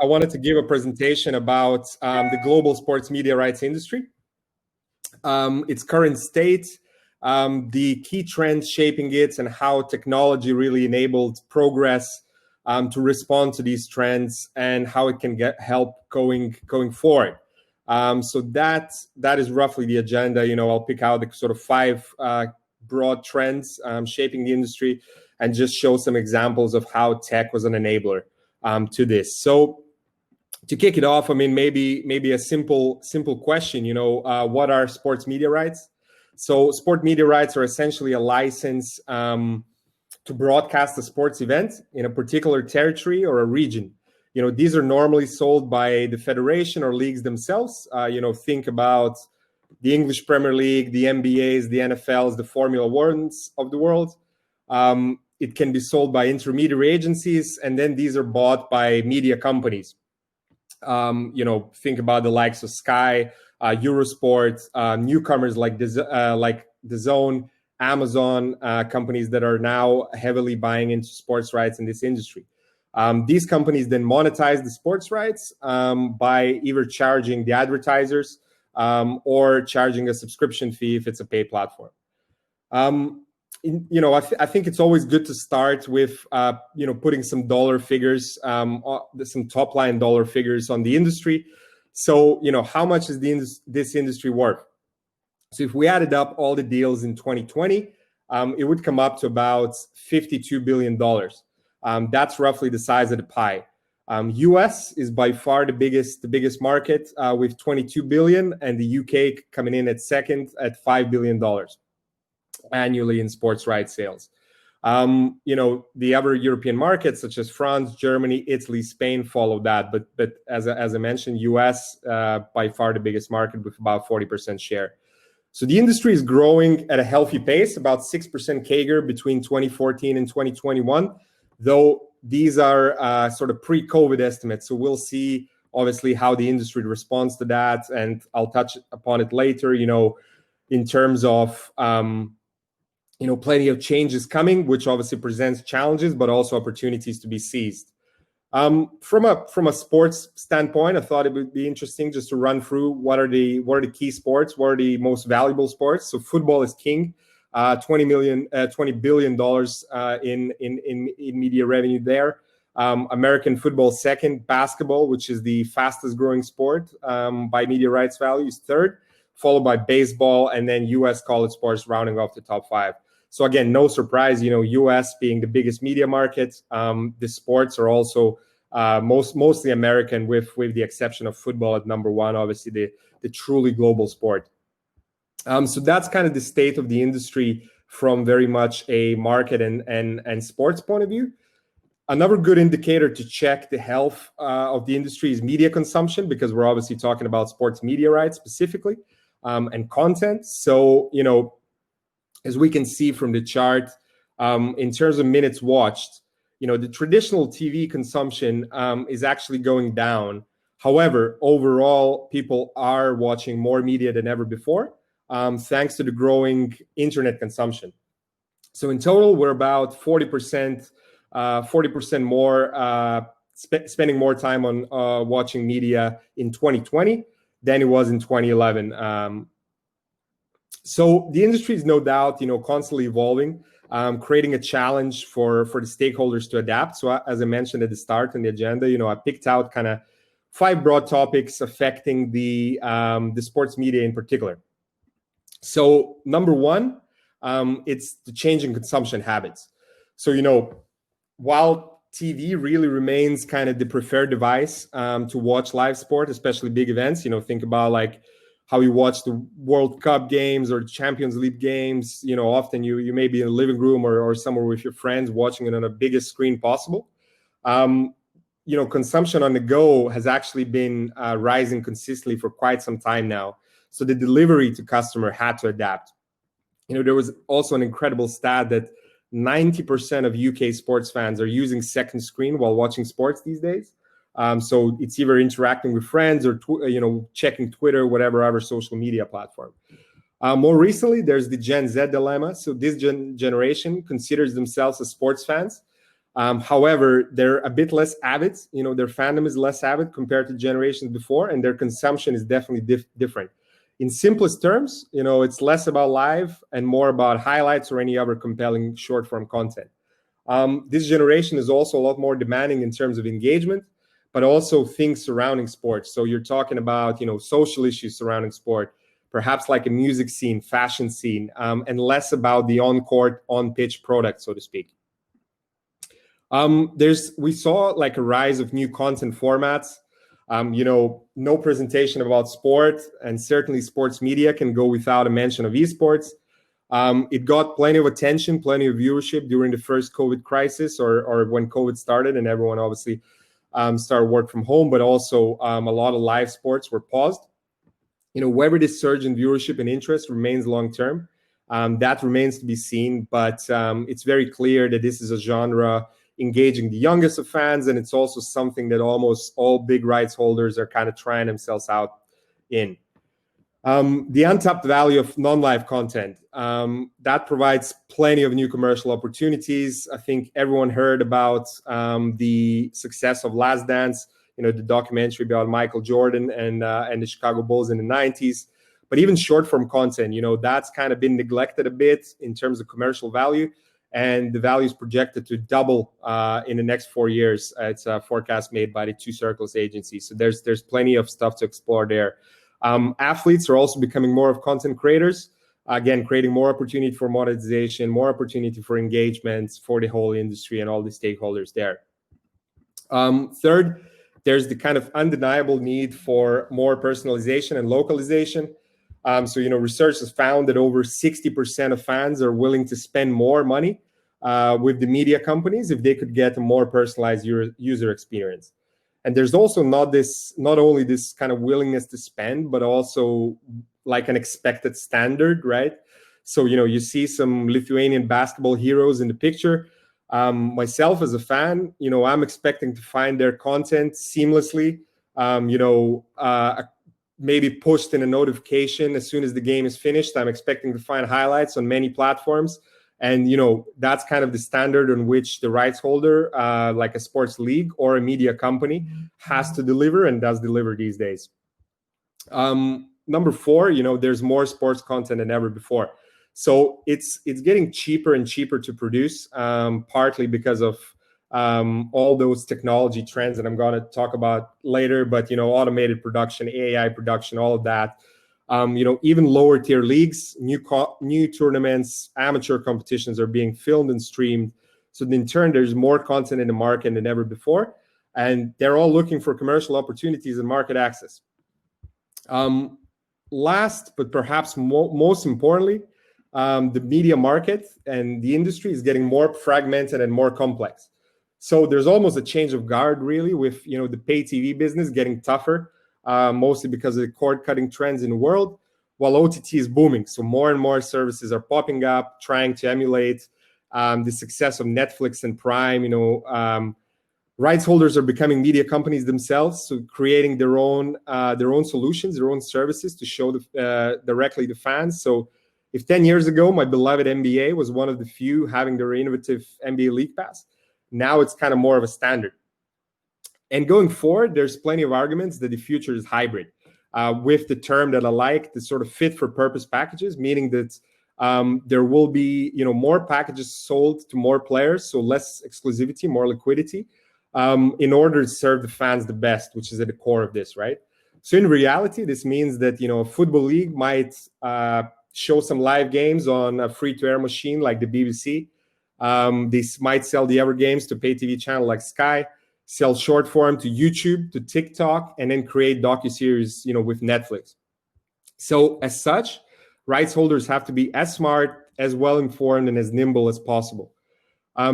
I wanted to give a presentation about the global sports media rights industry, its current state, the key trends shaping it, and how technology really enabled progress to respond to these trends, and how it can help going forward. So that is roughly the agenda. I'll pick out the sort of 5 broad trends shaping the industry, and just show some examples of how tech was an enabler to this. So to kick it off, I mean, maybe a simple question. What are sports media rights? So sport media rights are essentially a license to broadcast a sports event in a particular territory or a region. These are normally sold by the federation or leagues themselves. Think about the English Premier League, the NBAs, the NFLs, the Formula Ones of the world. It can be sold by intermediary agencies, and then these are bought by media companies. Think about the likes of Sky, Eurosport, newcomers like DAZN, Amazon, companies that are now heavily buying into sports rights in this industry. These companies then monetize the sports rights by either charging the advertisers or charging a subscription fee if it's a paid platform. I think it's always good to start with, putting some dollar figures, some top line dollar figures on the industry. So, how much is this industry worth? So if we added up all the deals in 2020, it would come up to about $52 billion. That's roughly the size of the pie. US is by far the biggest market with 22 billion, and the UK coming in at second at $5 billion annually in sports rights sales. The other European markets such as France, Germany, Italy, Spain follow that. But as I mentioned, US by far the biggest market with about 40% share. So the industry is growing at a healthy pace, about 6% CAGR between 2014 and 2021, though these are sort of pre-COVID estimates. So we'll see, obviously, how the industry responds to that, and I'll touch upon it later, in terms of, plenty of changes coming, which obviously presents challenges, but also opportunities to be seized. From a sports standpoint, I thought it would be interesting just to run through what are the key sports, what are the most valuable sports. So football is king, $20 billion in media revenue there. American football second, basketball, which is the fastest growing sport by media rights value, is third, followed by baseball, and then U.S. college sports rounding off the top 5. So again, no surprise, U.S. being the biggest media market. The sports are also mostly American, with the exception of football at number 1, obviously the truly global sport. So that's kind of the state of the industry from very much a market and sports point of view. Another good indicator to check the health of the industry is media consumption, because we're obviously talking about sports media rights specifically and content. So, as we can see from the chart, in terms of minutes watched, the traditional TV consumption is actually going down. However, overall, people are watching more media than ever before, thanks to the growing internet consumption. So in total, we're about 40% more spending more time on watching media in 2020 than it was in 2011. So the industry is no doubt, constantly evolving, creating a challenge for the stakeholders to adapt. So as I mentioned at the start in the agenda, I picked out kind of 5 broad topics affecting the sports media in particular. So number 1, it's the change in consumption habits. So, while TV really remains kind of the preferred device to watch live sport, especially big events, think about like how you watch the World Cup games or Champions League games. Often you may be in a living room or somewhere with your friends watching it on the biggest screen possible. Consumption on the go has actually been rising consistently for quite some time now. So the delivery to customer had to adapt. There was also an incredible stat that 90% of UK sports fans are using second screen while watching sports these days. So it's either interacting with friends or checking Twitter, whatever other social media platform. More recently, there's the Gen Z dilemma. So this generation considers themselves as sports fans, However, they're a bit less avid. Their fandom is less avid compared to generations before, and their consumption is definitely different. In simplest terms, it's less about live and more about highlights or any other compelling short form content. This generation is also a lot more demanding in terms of engagement, but also things surrounding sports. So you're talking about, social issues surrounding sport, perhaps like a music scene, fashion scene, and less about the on-court, on-pitch product, so to speak. We saw like a rise of new content formats. No presentation about sport, and certainly sports media can go without a mention of esports. It got plenty of attention, plenty of viewership during the first COVID crisis, or when COVID started and everyone obviously started work from home, but also a lot of live sports were paused. Whether this surge in viewership and interest remains long-term, that remains to be seen, but it's very clear that this is a genre engaging the youngest of fans, and it's also something that almost all big rights holders are kind of trying themselves out in. The untapped value of non-live content, that provides plenty of new commercial opportunities. I think everyone heard about the success of Last Dance, the documentary about Michael Jordan and the Chicago Bulls in the 90s. But even short-form content, that's kind of been neglected a bit in terms of commercial value. And the value is projected to double in the next 4 years. It's a forecast made by the Two Circles agency. So there's plenty of stuff to explore there. Athletes are also becoming more of content creators, again, creating more opportunity for monetization, more opportunity for engagements for the whole industry and all the stakeholders there. Third, there's the kind of undeniable need for more personalization and localization. Research has found that over 60% of fans are willing to spend more money with the media companies if they could get a more personalized user experience. And there's also not only this kind of willingness to spend, but also like an expected standard, right? So, you see some Lithuanian basketball heroes in the picture. Myself as a fan, I'm expecting to find their content seamlessly, maybe pushed in a notification as soon as the game is finished. I'm expecting to find highlights on many platforms. And, that's kind of the standard on which the rights holder, like a sports league or a media company, has to deliver and does deliver these days. Number 4, there's more sports content than ever before. So it's getting cheaper and cheaper to produce, partly because of all those technology trends that I'm going to talk about later, but, automated production, AI production, all of that. Even lower tier leagues, new tournaments, amateur competitions are being filmed and streamed. So in turn, there's more content in the market than ever before. And they're all looking for commercial opportunities and market access. Last, but perhaps most importantly, the media market and the industry is getting more fragmented and more complex. So there's almost a change of guard, really, with the pay TV business getting tougher, mostly because of the cord-cutting trends in the world, while OTT is booming. So more and more services are popping up, trying to emulate the success of Netflix and Prime. Rights holders are becoming media companies themselves, so creating their own solutions, their own services to show directly to fans. So if 10 years ago, my beloved NBA was one of the few having their innovative NBA League Pass, now it's kind of more of a standard. And going forward, there's plenty of arguments that the future is hybrid, with the term that I like, the sort of fit for purpose packages, meaning that there will be more packages sold to more players, so less exclusivity, more liquidity, in order to serve the fans the best, which is at the core of this, right? So in reality, this means that a football league might show some live games on a free-to-air machine like the BBC. This might sell the other games to pay TV channel like Sky, sell short form to YouTube, to TikTok, and then create docuseries, with Netflix. So as such, rights holders have to be as smart, as well informed, and as nimble as possible.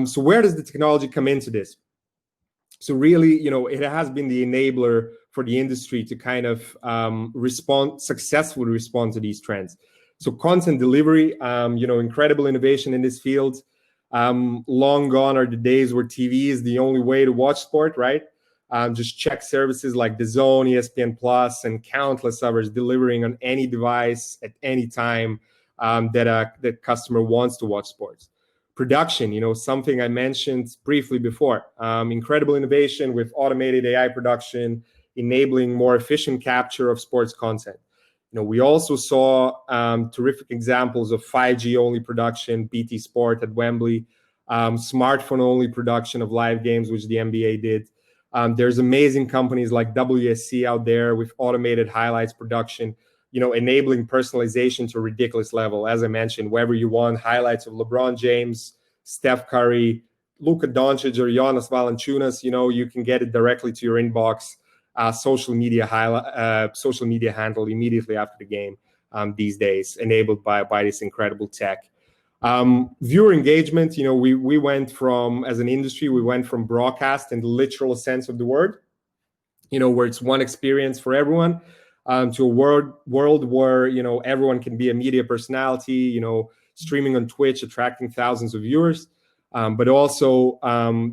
So where does the technology come into this? So really, it has been the enabler for the industry to kind of successfully respond to these trends. So content delivery, incredible innovation in this field. Long gone are the days where TV is the only way to watch sport, right? Just check services like DAZN, ESPN Plus, and countless others delivering on any device at any time that customer wants to watch sports. production, something I mentioned briefly before. Incredible innovation with automated AI production, enabling more efficient capture of sports content. We also saw terrific examples of 5G only production, BT Sport at Wembley, smartphone only production of live games, which the NBA did. There's amazing companies like WSC out there with automated highlights production, enabling personalization to a ridiculous level. As I mentioned, wherever you want, highlights of LeBron James, Steph Curry, Luka Doncic, or Giannis Valanciunas, you can get it directly to your inbox, social media handle immediately after the game these days, enabled by this incredible tech. Viewer engagement, we went from, as an industry, we went from broadcast in the literal sense of the word, where it's one experience for everyone, to a world where, everyone can be a media personality, streaming on Twitch, attracting thousands of viewers. But also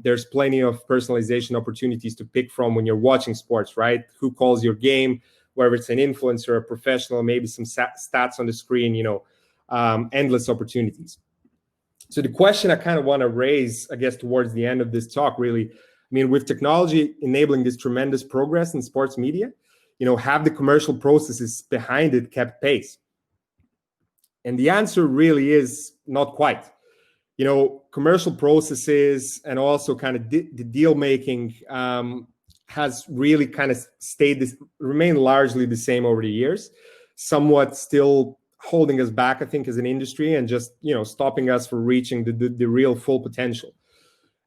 there's plenty of personalization opportunities to pick from when you're watching sports, right? Who calls your game, whether it's an influencer, a professional, maybe some stats on the screen, endless opportunities. So the question I kind of want to raise, I guess, towards the end of this talk, really, with technology enabling this tremendous progress in sports media, have the commercial processes behind it kept pace? And the answer really is not quite. Commercial processes and also kind of the deal making has really kind of remained largely the same over the years, somewhat still holding us back, I think, as an industry, and just, stopping us from reaching the real full potential.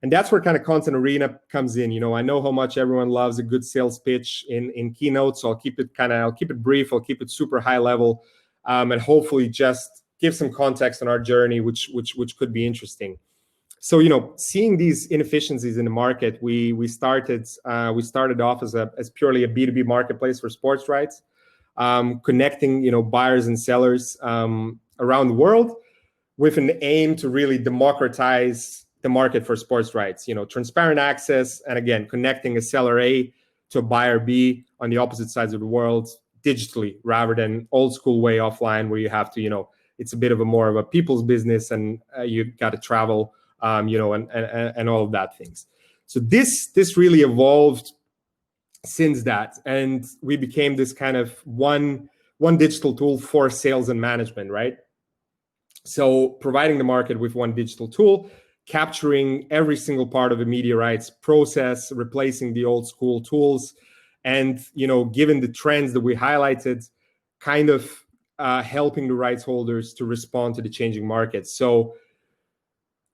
And that's where kind of Content Arena comes in. I know how much everyone loves a good sales pitch in keynotes, so I'll keep it brief, I'll keep it super high level, and hopefully just give some context on our journey, which could be interesting. So, seeing these inefficiencies in the market, we started off as purely a B2B marketplace for sports rights, connecting, buyers and sellers around the world with an aim to really democratize the market for sports rights, transparent access, and again, connecting a seller A to a buyer B on the opposite sides of the world digitally, rather than old school way offline, where you have to, it's a bit of more of a people's business, and you got to travel, and all of that things. So this really evolved since that, and we became this kind of one digital tool for sales and management, right? So providing the market with one digital tool, capturing every single part of a media rights process, replacing the old school tools, and given the trends that we highlighted, kind of helping the rights holders to respond to the changing market. So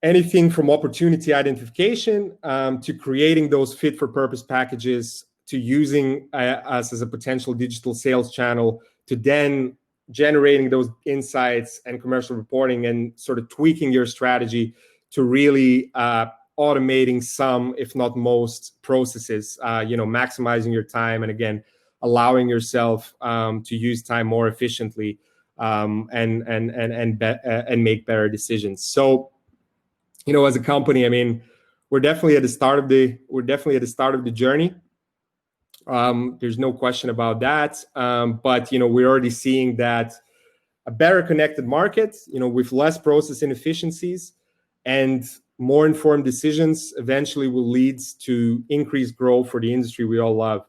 anything from opportunity identification to creating those fit for purpose packages, to using us as a potential digital sales channel, to then generating those insights and commercial reporting, and sort of tweaking your strategy to really automating some, if not most, processes, maximizing your time, and again, allowing yourself to use time more efficiently, and make better decisions. So, as a company, we're definitely at the start of the journey. There's no question about that. But we're already seeing that a better connected market, with less process inefficiencies and more informed decisions, eventually will lead to increased growth for the industry we all love.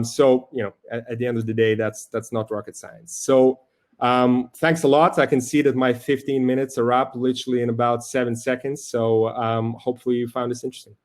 So, at the end of the day, that's not rocket science. So, thanks a lot. I can see that my 15 minutes are up literally in about 7 seconds. So, hopefully you found this interesting.